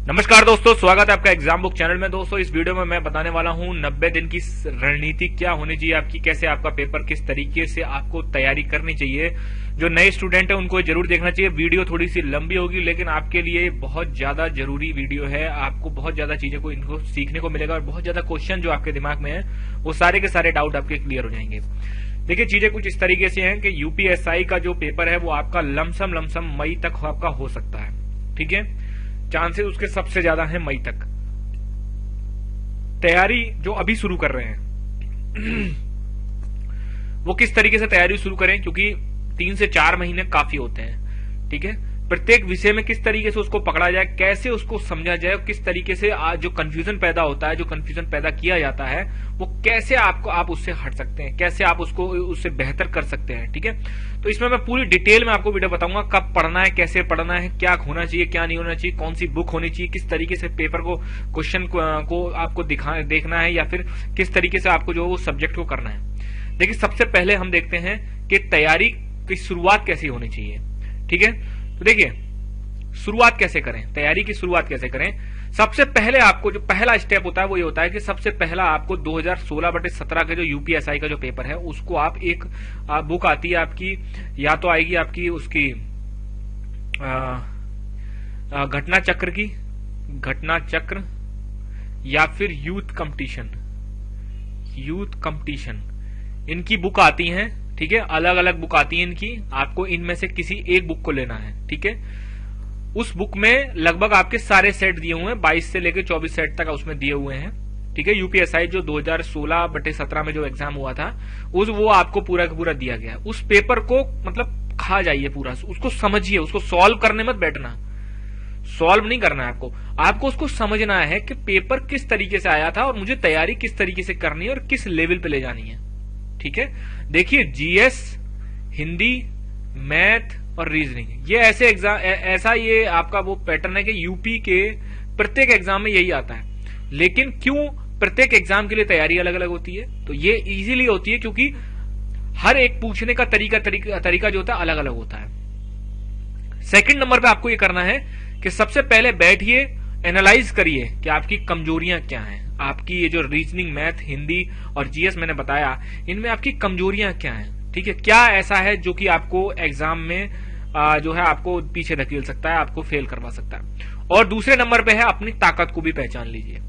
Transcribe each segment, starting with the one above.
नमस्कार दोस्तों, स्वागत है आपका एग्जाम बुक चैनल में। दोस्तों इस वीडियो में मैं बताने वाला हूं 90 दिन की रणनीति क्या होनी चाहिए आपकी, कैसे आपका पेपर किस तरीके से आपको तैयारी करनी चाहिए। जो नए स्टूडेंट है उनको जरूर देखना चाहिए। वीडियो थोड़ी सी लंबी होगी लेकिन आपके लिए बहुत ज्यादा जरूरी वीडियो है। आपको बहुत ज्यादा चीजें को इनको सीखने को मिलेगा और बहुत ज्यादा क्वेश्चन जो आपके दिमाग में है वो सारे के सारे डाउट आपके क्लियर हो जाएंगे। देखिए चीजें कुछ इस तरीके से हैं कि यूपीएसआई का जो पेपर है वो आपका लमसम मई तक आपका हो सकता है। ठीक है, चांसेस उसके सबसे ज्यादा है मई तक। तैयारी जो अभी शुरू कर रहे हैं वो किस तरीके से तैयारी शुरू करें, क्योंकि 3 से 4 महीने काफी होते हैं। ठीक है, प्रत्येक विषय में किस तरीके से उसको पकड़ा जाए, कैसे उसको समझा जाए और किस तरीके से आज जो कंफ्यूजन पैदा होता है, जो कंफ्यूजन पैदा किया जाता है वो कैसे आप उससे हट सकते हैं, कैसे आप उसको उससे बेहतर कर सकते हैं। ठीक है, तो इसमें मैं पूरी डिटेल में आपको वीडियो बताऊंगा कब पढ़ना है, कैसे पढ़ना है, क्या होना चाहिए क्या नहीं होना चाहिए, कौन सी बुक होनी चाहिए, किस तरीके से पेपर को क्वेश्चन को आपको देखना है या फिर किस तरीके से आपको जो सब्जेक्ट को करना है। देखिए सबसे पहले हम देखते हैं कि तैयारी की शुरुआत कैसी होनी चाहिए। ठीक है, तो देखिए शुरुआत कैसे करें, तैयारी की शुरुआत कैसे करें। सबसे पहले आपको जो पहला स्टेप होता है वो ये होता है कि सबसे पहला आपको 2016/17 के जो यूपीएसआई का जो पेपर है उसको आप एक बुक आती है आपकी, या तो आएगी आपकी उसकी घटना चक्र या फिर यूथ कंपटीशन इनकी बुक आती हैं। ठीक है, अलग अलग बुक आती है इनकी, आपको इनमें से किसी एक बुक को लेना है। ठीक है, उस बुक में लगभग आपके सारे सेट दिए हुए हैं, 22 से लेकर 24 सेट तक उसमें दिए हुए हैं। ठीक है, यूपीएसआई जो 2016/17 में जो एग्जाम हुआ था वो आपको पूरा का पूरा दिया गया। उस पेपर को मतलब खा जाइए पूरा, उसको समझिए, उसको सॉल्व करने मत बैठना। सॉल्व नहीं करना है आपको उसको समझना है कि पेपर किस तरीके से आया था और मुझे तैयारी किस तरीके से करनी है और किस लेवल पे ले जानी है। ठीक है, देखिए जीएस, हिंदी, मैथ और रीजनिंग ये ऐसे एग्जाम ऐसा ये आपका वो पैटर्न है कि यूपी के प्रत्येक एग्जाम में यही आता है। लेकिन क्यों प्रत्येक एग्जाम के लिए तैयारी अलग अलग होती है? तो ये इजीली होती है क्योंकि हर एक पूछने का तरीका जो होता है अलग अलग होता है। सेकंड नंबर पे आपको ये करना है कि सबसे पहले बैठिए, एनालाइज करिए कि आपकी कमजोरियां क्या हैं। आपकी ये जो रीजनिंग, मैथ, हिंदी और जीएस मैंने बताया, इनमें आपकी कमजोरियां क्या हैं। ठीक है, क्या ऐसा है जो कि आपको एग्जाम में जो है आपको पीछे धकेल सकता है, आपको फेल करवा सकता है। और दूसरे नंबर पे है अपनी ताकत को भी पहचान लीजिए।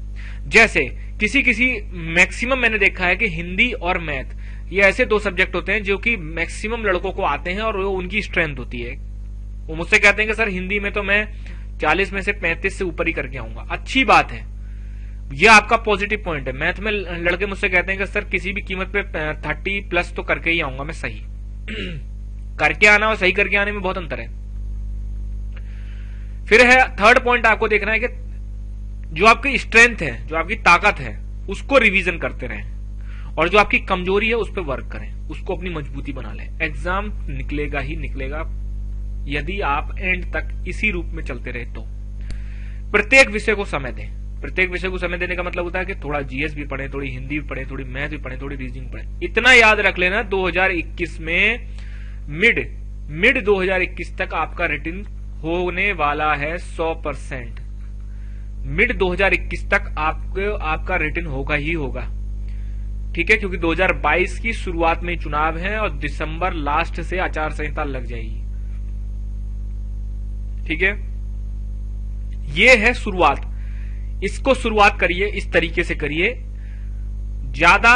जैसे किसी मैक्सिमम मैंने देखा है कि हिंदी और मैथ ये ऐसे 2 सब्जेक्ट होते हैं जो कि मैक्सिमम लड़कों को आते हैं और वो उनकी स्ट्रेंथ होती है। वो मुझसे कहते हैं कि सर हिंदी में तो मैं 40 में से 35 से ऊपर ही करके आऊंगा। अच्छी बात है, ये आपका पॉजिटिव पॉइंट है। मैथ में लड़के मुझसे कहते हैं कि सर किसी भी कीमत पे 30+ तो करके ही आऊंगा मैं सही। करके आना और सही करके आने में बहुत अंतर है। फिर है थर्ड पॉइंट, आपको देखना है कि जो आपकी स्ट्रेंथ है, जो आपकी ताकत है, उसको रिवीजन करते रहें और जो आपकी कमजोरी है उस पर वर्क करें, उसको अपनी मजबूती बना लें। एग्जाम निकलेगा ही निकलेगा यदि आप एंड तक इसी रूप में चलते रहे तो। प्रत्येक विषय को समय दें। प्रत्येक विषय को समय देने का मतलब होता है कि थोड़ा जीएस भी पढ़े, थोड़ी हिंदी भी पढ़े, थोड़ी मैथ भी पढ़े, थोड़ी रीजनिंग पढ़े। इतना याद रख लेना 2021 में मिड 2021 तक आपका रिटन होने वाला है 100%। मिड 2021 तक आपका रिटन होगा ही होगा। ठीक है, क्योंकि 2022 की शुरुआत में चुनाव है और दिसंबर लास्ट से आचार संहिता लग जाएगी। ठीक है, ये है शुरुआत। इसको शुरुआत करिए, इस तरीके से करिए। ज्यादा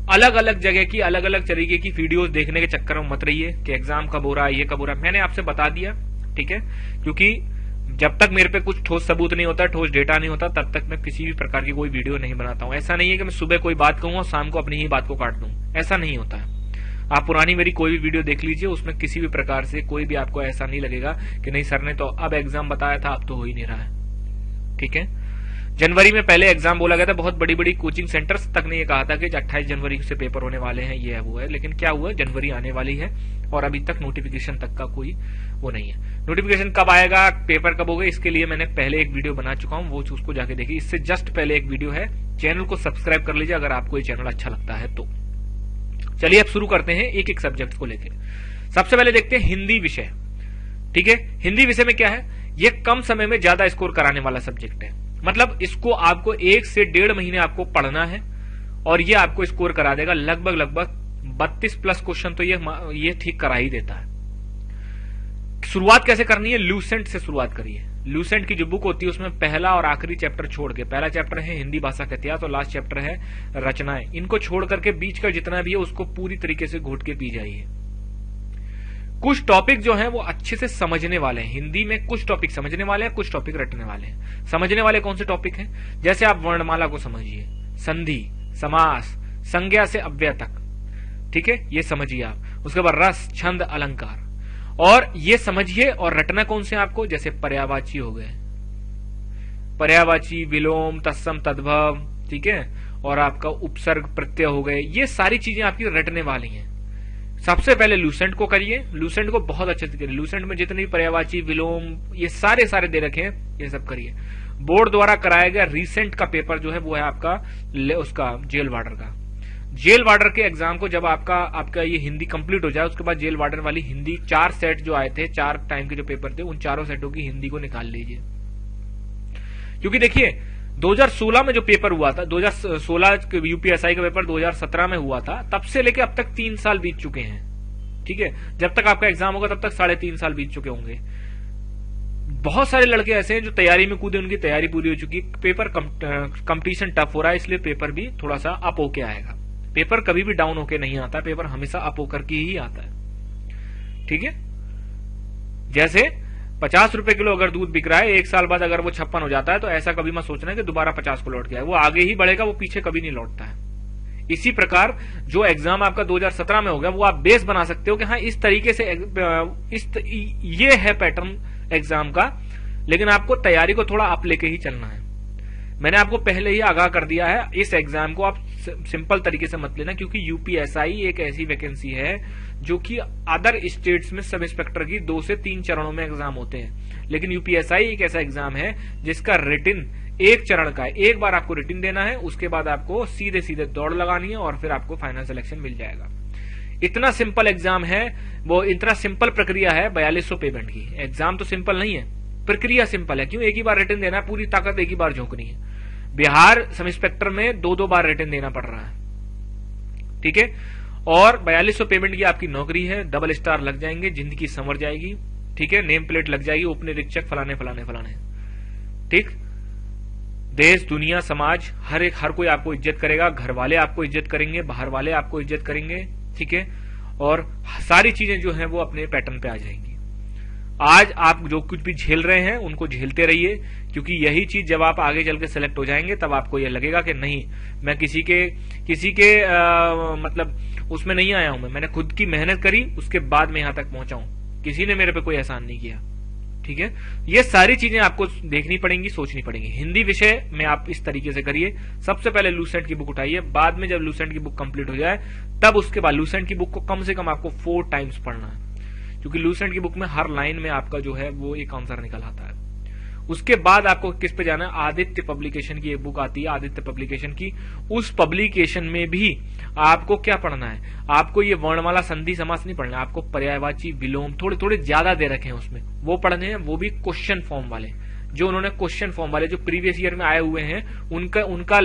अलग अलग जगह की अलग अलग तरीके की वीडियोस देखने के चक्कर में मत रहिए कि एग्जाम कब हो रहा है, ये कब हो रहा है। मैंने आपसे बता दिया। ठीक है, क्योंकि जब तक मेरे पे कुछ ठोस सबूत नहीं होता, ठोस डेटा नहीं होता, तब तक मैं किसी भी प्रकार की कोई वीडियो नहीं बनाता हूं। ऐसा नहीं है कि मैं सुबह कोई बात कहूं और शाम को अपनी ही बात को काट दूं, ऐसा नहीं होता है। आप पुरानी मेरी कोई भी वीडियो देख लीजिए, उसमें किसी भी प्रकार से कोई भी आपको ऐसा नहीं लगेगा कि नहीं सर ने तो अब एग्जाम बताया था, अब तो हो ही नहीं रहा है। ठीक है, जनवरी में पहले एग्जाम बोला गया था, बहुत बड़ी बड़ी कोचिंग सेंटर्स तक ने ये कहा था कि 28 जनवरी से पेपर होने वाले हैं, ये है वो है। लेकिन क्या हुआ, जनवरी आने वाली है और अभी तक नोटिफिकेशन तक का कोई वो नहीं है। नोटिफिकेशन कब आएगा, पेपर कब होगा, इसके लिए मैंने पहले एक वीडियो बना चुका हूं, वो उसको जाके देखिए। इससे जस्ट पहले एक वीडियो है। चैनल को सब्सक्राइब कर लीजिए अगर आपको ये चैनल अच्छा लगता है तो। चलिए अब शुरू करते हैं एक एक सब्जेक्ट को लेकर। सबसे पहले देखते हैं हिंदी विषय। ठीक है, हिंदी विषय में क्या है ये कम समय में ज्यादा स्कोर कराने वाला सब्जेक्ट है। मतलब इसको आपको 1 से 1.5 महीने आपको पढ़ना है और ये आपको स्कोर करा देगा लगभग 32 प्लस क्वेश्चन तो ये ठीक करा ही देता है। शुरुआत कैसे करनी है? लूसेंट से शुरुआत करिए। लूसेंट की जो बुक होती है उसमें पहला और आखिरी चैप्टर छोड़ के, पहला चैप्टर है हिंदी भाषा का इतिहास और लास्ट चैप्टर है रचनाएं, इनको छोड़ करके बीच का जितना भी है उसको पूरी तरीके से घोट के पी जाइए। कुछ टॉपिक जो हैं वो अच्छे से समझने वाले हैं। हिंदी में कुछ टॉपिक समझने वाले हैं, कुछ टॉपिक रटने वाले हैं। समझने वाले कौन से टॉपिक हैं? जैसे आप वर्णमाला को समझिए, संधि, समास, संज्ञा से अव्यय तक, ठीक है, ये समझिए आप। उसके बाद रस, छंद, अलंकार, और ये समझिए। और रटना कौन से आपको? जैसे पर्यायवाची हो गए, पर्यायवाची, विलोम, तत्सम, तद्भव, ठीक है, और आपका उपसर्ग, प्रत्यय हो गए। ये सारी चीजें आपकी रटने वाली हैं। सबसे पहले लूसेंट को करिए, लूसेंट को बहुत अच्छे से करिए। लूसेंट में जितने भी पर्यायवाची, विलोम, ये सारे दे रखे हैं, ये सब करिए। बोर्ड द्वारा कराया गया रिसेंट का पेपर जो है वो है आपका उसका जेल वार्डर का। जेल वार्डर के एग्जाम को जब आपका ये हिंदी कंप्लीट हो जाए उसके बाद जेल वार्डर वाली हिंदी 4 सेट जो आए थे, 4 टाइम के जो पेपर थे, उन चारों सेटों की हिंदी को निकाल लीजिए। क्योंकि देखिए 2016 में जो पेपर हुआ था, 2016 यूपीएसआई का पेपर 2017 में हुआ था, तब से लेके अब तक 3 साल बीत चुके हैं। ठीक है, जब तक आपका एग्जाम होगा तब तक 3.5 साल बीत चुके होंगे। बहुत सारे लड़के ऐसे हैं जो तैयारी में कूदे, उनकी तैयारी पूरी हो चुकी है। पेपर कंपटीशन टफ हो रहा है, इसलिए पेपर भी थोड़ा सा अप होके आएगा। पेपर कभी भी डाउन होके नहीं आता, पेपर हमेशा अप होकर के ही आता है। ठीक है, जैसे 50 रुपए किलो अगर दूध बिक रहा है, 1 साल बाद अगर वो 56 हो जाता है, तो ऐसा कभी मत सोचना है कि दोबारा 50 को लौट के आए। वो आगे ही बढ़ेगा, वो पीछे कभी नहीं लौटता है। इसी प्रकार जो एग्जाम आपका 2017 में हो गया, वो आप बेस बना सकते हो कि हाँ इस तरीके से ये है पैटर्न एग्जाम का, लेकिन आपको तैयारी को थोड़ा अप लेके ही चलना है। मैंने आपको पहले ही आगाह कर दिया है, इस एग्जाम को आप सिंपल तरीके से मत लेना, क्योंकि यूपीएसआई एक ऐसी वैकेंसी है जो कि अदर स्टेट्स में सब इंस्पेक्टर की 2 से 3 चरणों में एग्जाम होते हैं, लेकिन यूपीएसआई एक ऐसा एग्जाम है जिसका रिटिन 1 चरण का है। एक बार आपको रिटिन देना है, उसके बाद आपको सीधे दौड़ लगानी है और फिर आपको फाइनल सिलेक्शन मिल जाएगा। इतना सिंपल एग्जाम है, वो इतना सिंपल प्रक्रिया है 4200 पेमेंट की। एग्जाम तो सिंपल नहीं है, प्रक्रिया सिंपल है। क्यों? एक ही बार रिटर्न देना है, पूरी ताकत एक ही बार झोंकनी है। बिहार सब इंस्पेक्टर में 2-2 बार रिटर्न देना पड़ रहा है। ठीक है, और 4200 पेमेंट की आपकी नौकरी है, डबल स्टार लग जाएंगे, जिंदगी संवर जाएगी। ठीक है, नेम प्लेट लग जाएगी, उप निरीक्षक फलाने फलाने फलाने। ठीक, देश, दुनिया, समाज, हर कोई आपको इज्जत करेगा। घर वाले आपको इज्जत करेंगे, बाहर वाले आपको इज्जत करेंगे। ठीक है, और सारी चीजें जो हैं वो अपने पैटर्न पे आ जाएंगी। आज आप जो कुछ भी झेल रहे हैं उनको झेलते रहिए, क्योंकि यही चीज जब आप आगे चल के सिलेक्ट हो जाएंगे तब आपको यह लगेगा कि नहीं, मैं किसी के मतलब उसमें नहीं आया हूं। मैंने खुद की मेहनत करी, उसके बाद मैं यहां तक पहुंचा हूं, किसी ने मेरे पे कोई एहसान नहीं किया। ठीक है, ये सारी चीजें आपको देखनी पड़ेंगी, सोचनी पड़ेंगी। हिंदी विषय में आप इस तरीके से करिए, सबसे पहले लूसेंट की बुक उठाइए, बाद में जब लूसेंट की बुक कंप्लीट हो जाए तब उसके बाद लूसेंट की बुक को कम से कम आपको 4 टाइम्स पढ़ना है, क्योंकि लूसेंट की बुक में हर लाइन में आपका जो है वो एक आंसर निकल आता है। उसके बाद आपको किस पे जाना है? आदित्य पब्लिकेशन की एक बुक आती है, आदित्य पब्लिकेशन की। उस पब्लिकेशन में भी आपको क्या पढ़ना है? आपको ये वर्णमाला, संधि, समास नहीं पढ़ना है, आपको पर्यायवाची, विलोम थोड़े ज्यादा दे रखे हैं उसमें, वो पढ़ने हैं। वो भी क्वेश्चन फॉर्म वाले, जो उन्होंने क्वेश्चन फॉर्म वाले जो प्रीवियस ईयर में आए हुए हैं, उनका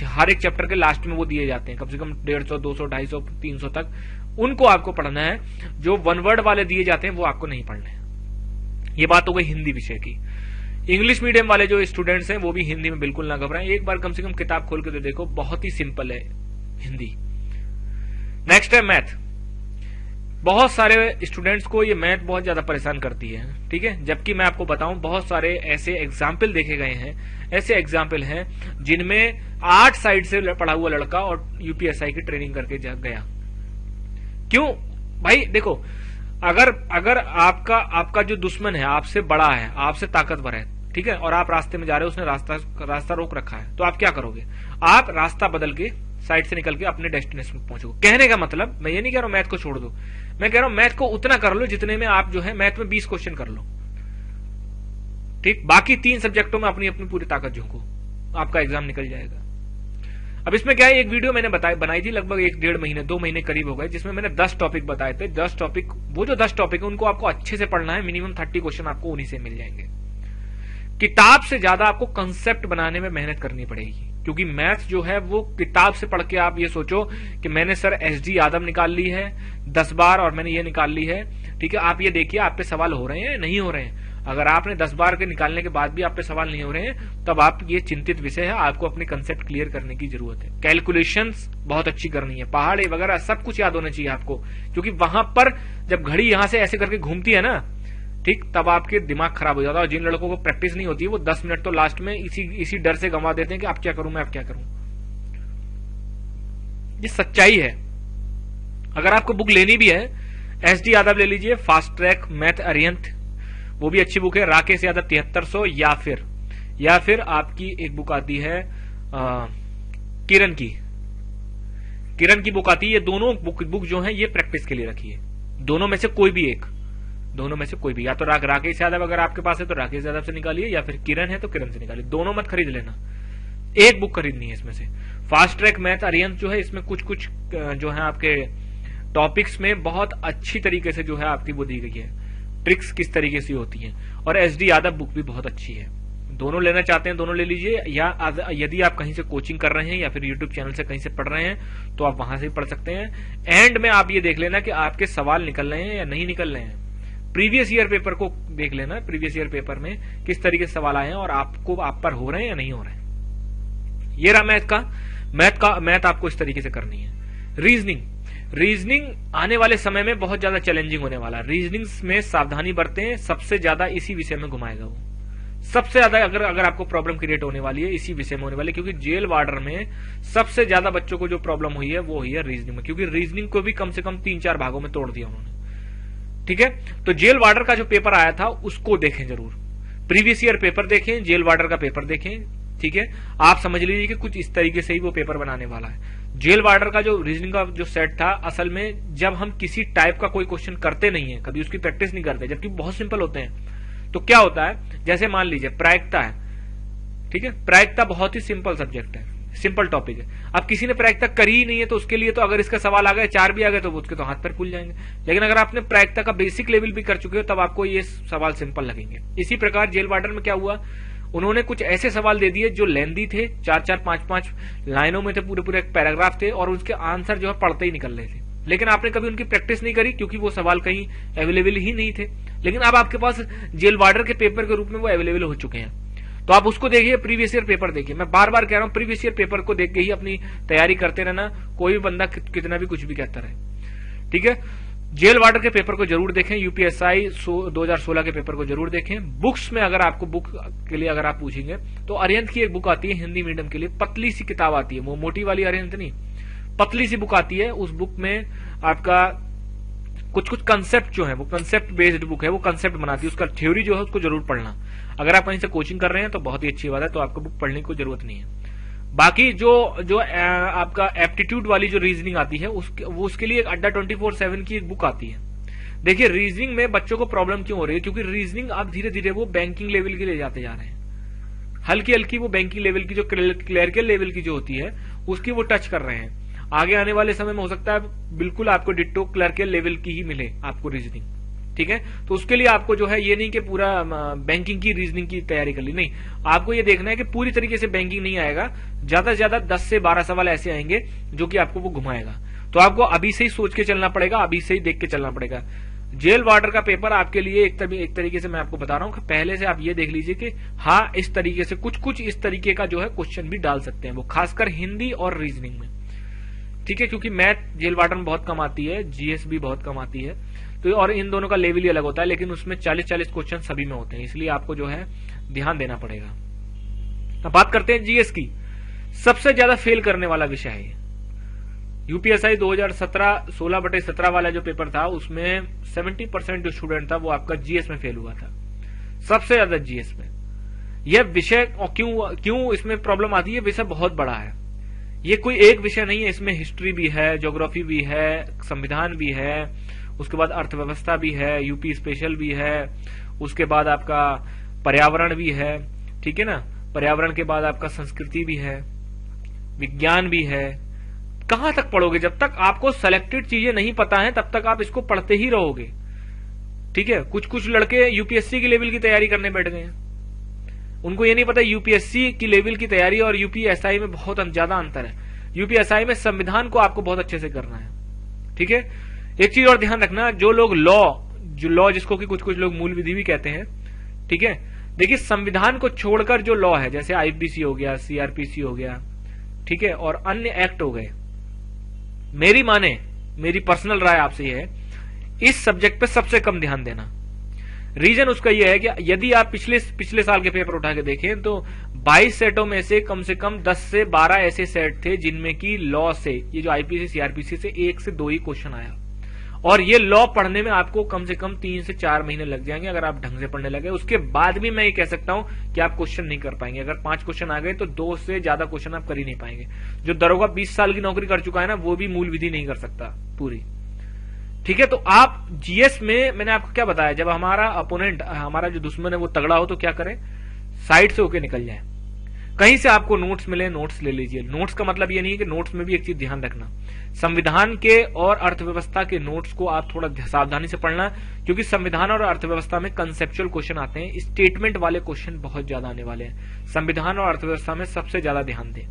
हर एक चैप्टर के लास्ट में वो दिए जाते हैं, कम से कम 150, 200, 250, 300 तक। उनको आपको पढ़ना है। जो 1 वर्ड वाले दिए जाते हैं वो आपको नहीं पढ़ने हैं। ये बात हो गई हिंदी विषय की। इंग्लिश मीडियम वाले जो स्टूडेंट्स हैं वो भी हिंदी में बिल्कुल ना घबराएं, एक बार कम से कम किताब खोल के तो देखो, बहुत ही सिंपल है हिंदी। नेक्स्ट है मैथ। बहुत सारे स्टूडेंट्स को ये मैथ बहुत ज्यादा परेशान करती है। ठीक है, जबकि मैं आपको बताऊं बहुत सारे ऐसे एग्जाम्पल देखे गए हैं, ऐसे एग्जाम्पल हैं जिनमें 8 साइड से पढ़ा हुआ लड़का और यूपीएसआई की ट्रेनिंग करके गया। क्यों भाई? देखो, अगर आपका जो दुश्मन है आपसे बड़ा है, आपसे ताकतवर है, ठीक है, और आप रास्ते में जा रहे हो, उसने रास्ता रोक रखा है, तो आप क्या करोगे? आप रास्ता बदल के साइड से निकल के अपने डेस्टिनेशन पर पहुंचोगे। कहने का मतलब, मैं ये नहीं कह रहा हूं मैथ को छोड़ दो, मैं कह रहा हूं मैथ को उतना कर लो जितने में आप जो है मैथ में 20 क्वेश्चन कर लो। ठीक, बाकी 3 सब्जेक्टों में अपनी पूरी ताकत झोंको, आपका एग्जाम निकल जाएगा। अब इसमें क्या है, एक वीडियो मैंने बनाई थी लगभग 1-1.5 महीने, 2 महीने करीब हो गए, जिसमें मैंने 10 टॉपिक बताए थे। 10 टॉपिक, वो जो 10 टॉपिक है उनको आपको अच्छे से पढ़ना है। मिनिमम 30 क्वेश्चन आपको उन्हीं से मिल जाएंगे। किताब से ज्यादा आपको कंसेप्ट बनाने में मेहनत करनी पड़ेगी, क्योंकि मैथ्स जो है वो किताब से पढ़ के आप ये सोचो कि मैंने सर एसडी यादव निकाल ली है 10 बार और मैंने ये निकाल ली है, ठीक है, आप ये देखिए आप पे सवाल हो रहे हैं नहीं हो रहे हैं। अगर आपने 10 बार के निकालने के बाद भी आप पे सवाल नहीं हो रहे हैं, तब आप ये चिंतित विषय है, आपको अपने कंसेप्ट क्लियर करने की जरूरत है। कैलकुलेशंस बहुत अच्छी करनी है, पहाड़े वगैरह सब कुछ याद होना चाहिए आपको, क्योंकि वहां पर जब घड़ी यहां से ऐसे करके घूमती है ना, ठीक, तब आपके दिमाग खराब हो जाता है। और जिन लड़कों को प्रैक्टिस नहीं होती है वो 10 मिनट तो लास्ट में इसी डर से गंवा देते हैं कि अब क्या करूं मैं, अब क्या करूं। ये सच्चाई है। अगर आपको बुक लेनी भी है, एसडी यादव ले लीजिए, फास्ट ट्रैक मैथ अरिहंत, वो भी अच्छी बुक है। राकेश यादव 7300, या फिर आपकी एक बुक आती है किरण की बुक आती है। ये दोनों बुक जो है ये प्रैक्टिस के लिए रखी है। दोनों में से कोई भी, या तो राकेश यादव अगर आपके पास है तो राकेश यादव से निकालिए, या फिर किरण है तो किरण से निकालिए। दोनों मत खरीद लेना, एक बुक खरीदनी है इसमें से। फास्ट ट्रैक मैथ अरिहंत जो है, इसमें कुछ जो है आपके टॉपिक्स में बहुत अच्छी तरीके से जो है आपकी वो दी गई है, ट्रिक्स किस तरीके से होती हैं। और एसडी यादव बुक भी बहुत अच्छी है। दोनों लेना चाहते हैं दोनों ले लीजिए, या यदि आप कहीं से कोचिंग कर रहे हैं या फिर यूट्यूब चैनल से कहीं से पढ़ रहे हैं तो आप वहां से भी पढ़ सकते हैं। एंड में आप ये देख लेना कि आपके सवाल निकल रहे हैं या नहीं निकल रहे हैं। प्रीवियस ईयर पेपर को देख लेना, प्रीवियस ईयर पेपर में किस तरीके से सवाल आए हैं और आप पर हो रहे हैं या नहीं हो रहे हैं। ये रहा मैथ आपको इस तरीके से करनी है। रीजनिंग आने वाले समय में बहुत ज्यादा चैलेंजिंग होने वाला है। रीजनिंग में सावधानी बरतें, सबसे ज्यादा इसी विषय में घुमाएगा वो। सबसे ज्यादा अगर आपको प्रॉब्लम क्रिएट होने वाली है इसी विषय में होने वाली है, क्योंकि जेल वार्डर में सबसे ज्यादा बच्चों को जो प्रॉब्लम हुई है वो हुई है रीजनिंग में, क्योंकि रीजनिंग को भी कम से कम 3-4 भागों में तोड़ दिया उन्होंने। ठीक है, तो जेल वार्डर का जो पेपर आया था उसको देखें जरूर, प्रीवियस ईयर पेपर देखें, जेल वार्डर का पेपर देखें। ठीक है, आप समझ लीजिए कि कुछ इस तरीके से ही वो पेपर बनाने वाला है। जेल वार्डर का जो रीजनिंग का जो सेट था, असल में जब हम किसी टाइप का कोई क्वेश्चन करते नहीं है, कभी उसकी प्रैक्टिस नहीं करते, जबकि बहुत सिंपल होते हैं, तो क्या होता है, जैसे मान लीजिए प्रायिकता है, ठीक है, प्रायिकता बहुत ही सिंपल सब्जेक्ट है, सिंपल टॉपिक है। अब किसी ने प्रायिकता करी ही नहीं है तो उसके लिए तो अगर इसका सवाल आ गए 4 भी आ गए तो उसके तो हाथ पैर फूल जाएंगे। लेकिन अगर आपने प्रायिकता का बेसिक लेवल भी कर चुके हो तब आपको ये सवाल सिंपल लगेंगे। इसी प्रकार जेल वार्डर में क्या हुआ, उन्होंने कुछ ऐसे सवाल दे दिए जो लेंदी थे, 4-4, 5-5 लाइनों में थे, पूरे एक पैराग्राफ थे, और उसके आंसर जो है पढ़ते ही निकल रहे थे। लेकिन आपने कभी उनकी प्रैक्टिस नहीं करी क्योंकि वो सवाल कहीं अवेलेबल ही नहीं थे। लेकिन अब आपके पास जेल वार्डर के पेपर के रूप में वो अवेलेबल हो चुके हैं, तो आप उसको देखिए, प्रीवियस ईयर पेपर देखिए। मैं बार बार कह रहा हूं, प्रीवियस ईयर पेपर को देख के ही अपनी तैयारी करते रहना, कोई भी बंदा कितना भी कुछ भी कहता रहे। ठीक है, जेल वार्डर के पेपर को जरूर देखें, यूपीएसआई 2016 के पेपर को जरूर देखें। बुक्स में अगर आपको बुक के लिए अगर आप पूछेंगे तो अरिहंत की एक बुक आती है हिंदी मीडियम के लिए, पतली सी किताब आती है, वो मोटी वाली अरिहंत नहीं, पतली सी बुक आती है। उस बुक में आपका कुछ कंसेप्ट जो है वो कंसेप्ट बेस्ड बुक है, वो कंसेप्ट बनाती है, उसका थ्योरी जो है उसको जरूर पढ़ना। अगर आप कहीं से कोचिंग कर रहे हैं तो बहुत ही अच्छी बात है, तो आपको बुक पढ़ने की जरूरत नहीं है। बाकी जो आपका एप्टीट्यूड वाली जो रीजनिंग आती है उसके लिए एक अड्डा 24/7 की एक बुक आती है। देखिए, रीजनिंग में बच्चों को प्रॉब्लम क्यों हो रही है, क्योंकि रीजनिंग आप धीरे धीरे वो बैंकिंग लेवल के ले जाते जा रहे हैं। हल्की हल्की वो बैंकिंग लेवल की जो क्लरिकल लेवल की जो होती है उसकी वो टच कर रहे हैं। आगे आने वाले समय में हो सकता है बिल्कुल आपको डिट्टो क्लरिकल लेवल की ही मिले आपको रीजनिंग। ठीक है, तो उसके लिए आपको जो है ये नहीं कि पूरा बैंकिंग की रीजनिंग की तैयारी कर ली, नहीं, आपको ये देखना है कि पूरी तरीके से बैंकिंग नहीं आएगा, ज्यादा से ज्यादा 10 से 12 सवाल ऐसे आएंगे जो कि आपको वो घुमाएगा। तो आपको अभी से ही सोच के चलना पड़ेगा, अभी से ही देख के चलना पड़ेगा। जेल वार्डर का पेपर आपके लिए एक तरीके से मैं आपको बता रहा हूं कि पहले से आप ये देख लीजिए कि हाँ, इस तरीके से कुछ इस तरीके का जो है क्वेश्चन भी डाल सकते हैं वो, खासकर हिंदी और रीजनिंग में। ठीक है, क्योंकि मैथ जेल वार्डर में बहुत कम आती है, जीएस भी बहुत कम आती है, तो और इन दोनों का लेवल ही अलग होता है, लेकिन उसमें 40-40 क्वेश्चन सभी में होते हैं, इसलिए आपको जो है ध्यान देना पड़ेगा। अब बात करते हैं जीएस की। सबसे ज्यादा फेल करने वाला विषय है यूपीएसआई 2017 वाला जो पेपर था, उसमें 70% जो स्टूडेंट था वो आपका जीएस में फेल हुआ था, सबसे ज्यादा जीएस में। यह विषय क्यों इसमें प्रॉब्लम आती है, विषय बहुत बड़ा है, ये कोई एक विषय नहीं है, इसमें हिस्ट्री भी है, ज्योग्राफी भी है, संविधान भी है, उसके बाद अर्थव्यवस्था भी है, यूपी स्पेशल भी है, उसके बाद आपका पर्यावरण भी है। ठीक है ना, पर्यावरण के बाद आपका संस्कृति भी है, विज्ञान भी है। कहां तक पढ़ोगे, जब तक आपको सेलेक्टेड चीजें नहीं पता है तब तक आप इसको पढ़ते ही रहोगे। ठीक है, कुछ लड़के यूपीएससी के लेवल की तैयारी करने बैठ गए हैं। उनको ये नहीं पता यूपीएससी की लेवल की तैयारी और यूपीएसआई में बहुत ज्यादा अंतर है। यूपीएसआई में संविधान को आपको बहुत अच्छे से करना है, ठीक है। एक चीज और ध्यान रखना, जो लोग लॉ जिसको कि कुछ कुछ लोग मूल विधि भी कहते हैं, ठीक है। देखिए संविधान को छोड़कर जो लॉ है, जैसे आईपीसी हो गया, सीआरपीसी हो गया, ठीक है, और अन्य एक्ट हो गए, मेरी पर्सनल राय आपसे यह है, इस सब्जेक्ट पे सबसे कम ध्यान देना। रीजन उसका यह है कि यदि आप पिछले साल के पेपर उठा के देखें तो 22 सेटों में से कम 10 से 12 ऐसे सेट थे जिनमें की लॉ से, ये जो आईपीसी सीआरपीसी से 1 से 2 ही क्वेश्चन आया। और ये लॉ पढ़ने में आपको कम से कम 3 से 4 महीने लग जाएंगे अगर आप ढंग से पढ़ने लगे। उसके बाद भी मैं ये कह सकता हूं कि आप क्वेश्चन नहीं कर पाएंगे। अगर 5 क्वेश्चन आ गए तो 2 से ज्यादा क्वेश्चन आप कर ही नहीं पाएंगे। जो दरोगा 20 साल की नौकरी कर चुका है ना, वो भी मूल विधि नहीं कर सकता पूरी, ठीक है। तो आप जीएस में, मैंने आपको क्या बताया, जब हमारा अपोनेंट, हमारा जो दुश्मन है वो तगड़ा हो तो क्या करें, साइड से होके निकल जाए। कहीं से आपको नोट्स मिले, नोट्स ले लीजिए। नोट्स का मतलब ये नहीं है कि नोट्स में भी एक चीज ध्यान रखना, संविधान के और अर्थव्यवस्था के नोट्स को आप थोड़ा सावधानी से पढ़ना, क्योंकि संविधान और अर्थव्यवस्था में कंसेप्चुअल क्वेश्चन आते हैं, स्टेटमेंट वाले क्वेश्चन बहुत ज्यादा आने वाले हैं। संविधान और अर्थव्यवस्था में सबसे ज्यादा ध्यान दें,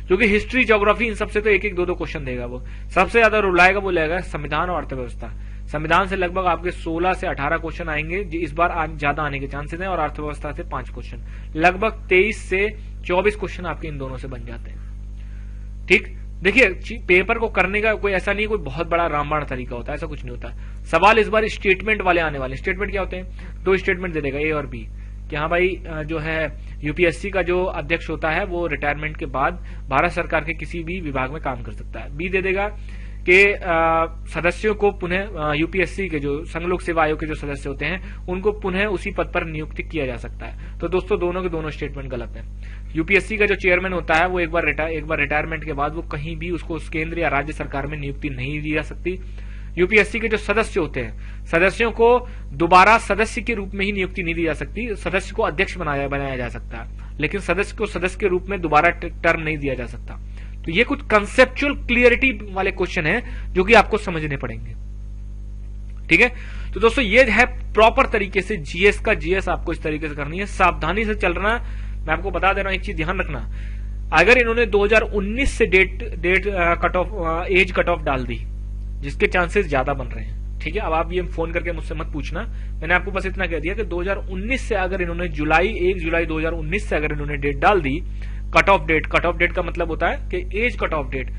क्योंकि हिस्ट्री, ज्योग्राफी, इन सबसे तो 1-1, 2-2 क्वेश्चन देगा। वो सबसे ज्यादा रुलाएगा, वो लेगा संविधान और अर्थव्यवस्था। संविधान से लगभग आपके 16 से 18 क्वेश्चन आएंगे, इस बार ज्यादा आने के चांसेस हैं, और अर्थव्यवस्था से 5 क्वेश्चन, लगभग 23 से 24 क्वेश्चन आपके इन दोनों से बन जाते हैं, ठीक। देखिए पेपर को करने का कोई ऐसा नहीं, कोई बहुत बड़ा रामबाण तरीका होता है, ऐसा कुछ नहीं होता। सवाल इस बार स्टेटमेंट वाले आने वाले। स्टेटमेंट क्या होते हैं, 2 स्टेटमेंट दे देगा, ए और बी, कि हाँ भाई जो है यूपीएससी का जो अध्यक्ष होता है वो रिटायरमेंट के बाद भारत सरकार के किसी भी विभाग में काम कर सकता है। बी दे देगा कि सदस्यों को पुनः यूपीएससी के जो संघ लोक सेवा आयोग के जो सदस्य होते हैं उनको पुनः उसी पद पर नियुक्त किया जा सकता है। तो दोस्तों दोनों के दोनों स्टेटमेंट गलत है। यूपीएससी का जो चेयरमैन होता है वो एक बार रिटायरमेंट के बाद वो कहीं भी उसको केंद्र या राज्य सरकार में नियुक्ति नहीं दी जा सकती। यूपीएससी के जो सदस्य होते हैं, सदस्यों को दोबारा सदस्य के रूप में ही नियुक्ति नहीं दी जा सकती। सदस्य को अध्यक्ष बनाया जा सकता है, लेकिन सदस्य को सदस्य के रूप में दोबारा टर्म नहीं दिया जा सकता। तो ये कुछ कंसेप्चुअल क्लियरिटी वाले क्वेश्चन हैं जो कि आपको समझने पड़ेंगे, ठीक है। तो दोस्तों ये है प्रॉपर तरीके से जीएस का, जीएस आपको इस तरीके से करनी है, सावधानी से चलना। मैं आपको बता दे रहा हूं एक चीज ध्यान रखना, अगर इन्होंने 2019 से एज कट ऑफ डाल दी, जिसके चांसेस ज्यादा बन रहे हैं, ठीक है। अब आप ये फोन करके मुझसे मत पूछना, मैंने आपको बस इतना कह दिया कि 2019 से अगर इन्होंने 1 जुलाई 2019 से अगर इन्होंने डेट डाल दी, कट ऑफ डेट का मतलब होता है कि एज कट ऑफ डेट,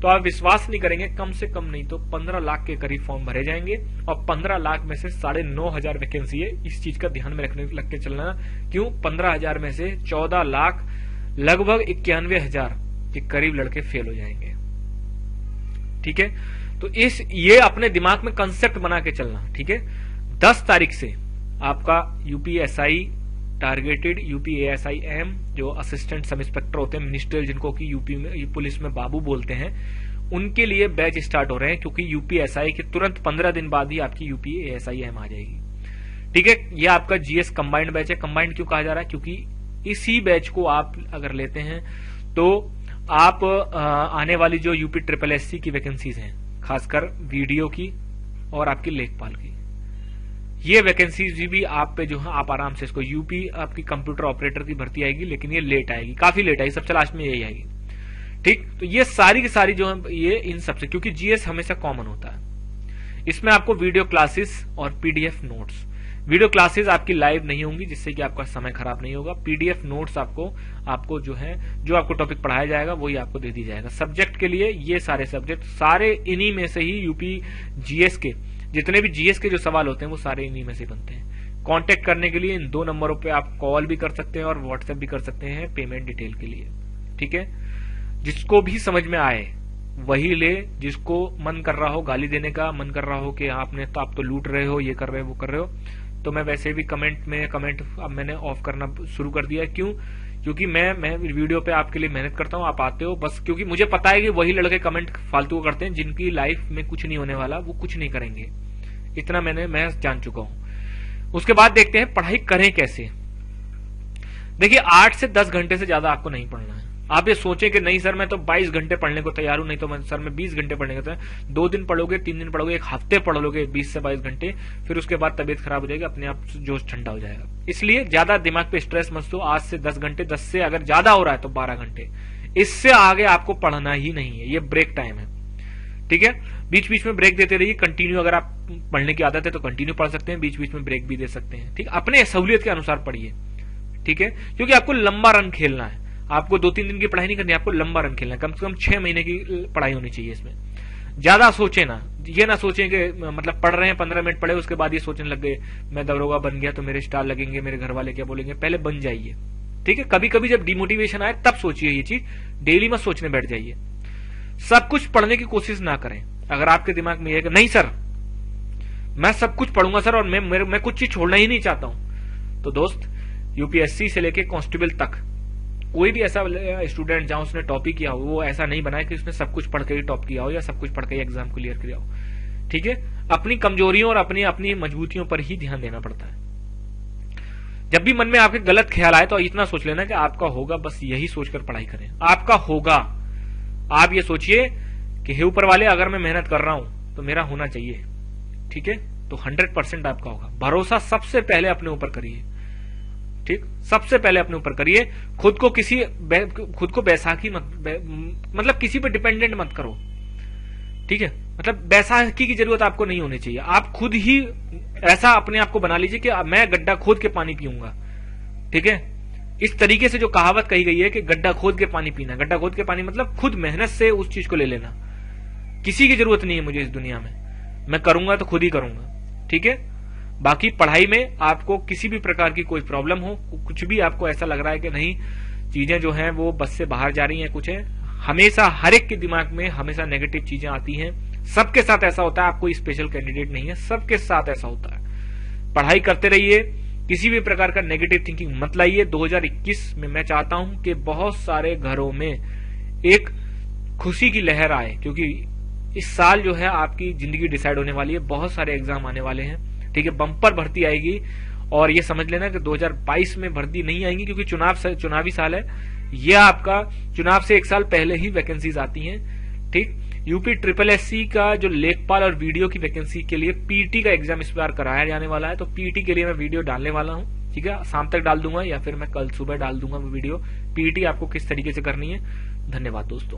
तो आप विश्वास नहीं करेंगे, कम से कम नहीं तो 15 लाख के करीब फॉर्म भरे जाएंगे, और 15 लाख में से 9,500 वैकेंसी है। इस चीज का ध्यान में रखने लग के चलना। क्यों? 15,000 में से 14 लाख लगभग 91,000 के करीब लड़के फेल हो जाएंगे, ठीक है। तो ये अपने दिमाग में कंसेप्ट बना के चलना, ठीक है। 10 तारीख से आपका यूपीएसआई टारगेटेड, यूपीएएसआईएम जो असिस्टेंट सब इंस्पेक्टर होते हैं मिनिस्ट्रियल, जिनको कि यूपी में पुलिस में बाबू बोलते हैं, उनके लिए बैच स्टार्ट हो रहे हैं, क्योंकि यूपीएसआई के तुरंत 15 दिन बाद ही आपकी यूपीएएसआईएम आ जाएगी, ठीक है। ये आपका जीएस कंबाइंड बैच है। कंबाइंड क्यों कहा जा रहा है? क्योंकि इसी बैच को आप अगर लेते हैं तो आप आने वाली जो यूपी SSSC की वैकेंसीज हैं, खासकर वीडियो की और आपकी लेखपाल की, ये वैकेंसीज भी आप पे जो है आप आराम से इसको, यूपी आपकी कंप्यूटर ऑपरेटर की भर्ती आएगी, लेकिन ये लेट आएगी, काफी लेट आएगी, सबसे लास्ट में यही आएगी, ठीक। तो ये सारी की सारी जो है ये इन सबसे, क्योंकि जीएस हमेशा कॉमन होता है, इसमें आपको वीडियो क्लासेस और पीडीएफ नोट्स, वीडियो क्लासेस आपकी लाइव नहीं होंगी जिससे कि आपका समय खराब नहीं होगा, पीडीएफ नोट्स आपको जो है जो आपको टॉपिक पढ़ाया जाएगा वही आपको दे दी जाएगा। सब्जेक्ट के लिए ये सारे सब्जेक्ट, सारे इन्हीं में से ही यूपी जीएस के जितने भी जीएस के जो सवाल होते हैं वो सारे इन्हीं में से बनते हैं। कांटेक्ट करने के लिए इन 2 नंबरों पे आप कॉल भी कर सकते हैं और व्हाट्सएप भी कर सकते हैं पेमेंट डिटेल के लिए, ठीक है। जिसको भी समझ में आए वही ले, जिसको मन कर रहा हो गाली देने का, मन कर रहा हो कि आपने तो आप तो लूट रहे हो, ये कर रहे हो, वो कर रहे हो, तो मैं वैसे भी कमेंट अब मैंने ऑफ करना शुरू कर दिया। क्यों? क्योंकि मैं वीडियो पे आपके लिए मेहनत करता हूं, आप आते हो बस क्योंकि मुझे पता है कि वही लड़के कमेंट फालतू करते हैं, जिनकी लाइफ में कुछ नहीं होने वाला, वो कुछ नहीं करेंगे, इतना मैं जान चुका हूं। उसके बाद देखते हैं पढ़ाई करें कैसे। देखिए 8 से 10 घंटे से ज्यादा आपको नहीं पढ़ना है। आप ये सोचें कि नहीं सर मैं तो 22 घंटे पढ़ने को तैयार हूं, नहीं तो सर मैं 20 घंटे पढ़ने को तैयार। 2 दिन पढ़ोगे, 3 दिन पढ़ोगे, 1 हफ्ते पढ़ लोगे 20 से 22 घंटे, फिर उसके बाद तबीयत खराब हो जाएगी, अपने आप जोश ठंडा हो जाएगा। इसलिए ज्यादा दिमाग पे स्ट्रेस मत दो। आज से 10 घंटे, 10 से अगर ज्यादा हो रहा है तो 12 घंटे, इससे आगे आपको पढ़ना ही नहीं है। ये ब्रेक टाइम है, ठीक है। बीच बीच में ब्रेक देते रहिए। कंटिन्यू अगर आप पढ़ने की आदत है तो कंटिन्यू पढ़ सकते हैं, बीच बीच में ब्रेक भी दे सकते हैं, ठीक। अपने सहूलियत के अनुसार पढ़िए, ठीक है, क्योंकि आपको लंबा रन खेलना है। आपको 2-3 दिन की पढ़ाई नहीं करनी, आपको लंबा रन खेलना है। कम से कम 6 महीने की पढ़ाई होनी चाहिए इसमें। ज्यादा सोचे ना, ये ना सोचें कि मतलब पढ़ रहे हैं 15 मिनट पढ़े, उसके बाद ये सोचने लग गए मैं दरोगा बन गया तो मेरे स्टार लगेंगे, मेरे घर वाले क्या बोलेंगे। पहले बन जाइए, ठीक है। कभी कभी जब डिमोटिवेशन आए तब सोचिए ये चीज, डेली मत सोचने बैठ जाइए। सब कुछ पढ़ने की कोशिश ना करें। अगर आपके दिमाग में यह नहीं सर मैं सब कुछ पढ़ूंगा सर और मैं कुछ चीज छोड़ना ही नहीं चाहता हूं, तो दोस्त यूपीएससी से लेके कांस्टेबल तक कोई भी ऐसा स्टूडेंट जहां उसने टॉप ही किया हो, वो ऐसा नहीं बनाए कि उसने सब कुछ पढ़ के ही टॉप किया हो या सब कुछ पढ़ के एग्जाम क्लियर किया हो, ठीक है। अपनी कमजोरियों और अपनी मजबूतियों पर ही ध्यान देना पड़ता है। जब भी मन में आपके गलत ख्याल आए तो इतना सोच लेना कि आपका होगा, बस यही सोचकर पढ़ाई करें। आपका होगा, आप ये सोचिए कि हे ऊपर वाले अगर मैं मेहनत कर रहा हूं तो मेरा होना चाहिए, ठीक है। तो 100% आपका होगा। भरोसा सबसे पहले अपने ऊपर करिए, ठीक। सबसे पहले अपने ऊपर करिए। खुद को बैसाखी मतलब किसी पे डिपेंडेंट मत करो, ठीक है। मतलब बैसाखी की जरूरत आपको नहीं होनी चाहिए। आप खुद ही ऐसा अपने आप को बना लीजिए कि मैं गड्ढा खोद के पानी पीऊंगा, ठीक है। इस तरीके से जो कहावत कही गई है कि गड्ढा खोद के पानी पीना, गड्ढा खोद के पानी मतलब खुद मेहनत से उस चीज को ले लेना। किसी की जरूरत नहीं है मुझे इस दुनिया में, मैं करूंगा तो खुद ही करूंगा, ठीक है। बाकी पढ़ाई में आपको किसी भी प्रकार की कोई प्रॉब्लम हो, कुछ भी आपको ऐसा लग रहा है कि नहीं चीजें जो हैं वो बस से बाहर जा रही हैं, कुछ है, हमेशा हर एक के दिमाग में हमेशा नेगेटिव चीजें आती हैं। सबके साथ ऐसा होता है, आप कोई स्पेशल कैंडिडेट नहीं है, सबके साथ ऐसा होता है। पढ़ाई करते रहिए, किसी भी प्रकार का नेगेटिव थिंकिंग मत लाइए। 2021 में मैं चाहता हूं कि बहुत सारे घरों में एक खुशी की लहर आए, क्योंकि इस साल जो है आपकी जिंदगी डिसाइड होने वाली है। बहुत सारे एग्जाम आने वाले हैं, ठीक है। बम्पर भर्ती आएगी और ये समझ लेना कि 2022 में भर्ती नहीं आएंगी, क्योंकि चुनावी साल है। यह आपका चुनाव से 1 साल पहले ही वैकेंसीज आती हैं, ठीक। यूपी SSSC का जो लेखपाल और वीडियो की वैकेंसी के लिए पीटी का एग्जाम इस बार कराया जाने वाला है, तो पीटी के लिए मैं वीडियो डालने वाला हूं, ठीक है। शाम तक डाल दूंगा या फिर मैं कल सुबह डाल दूंगा वो वीडियो। पीटी आपको किस तरीके से करनी है। धन्यवाद दोस्तों।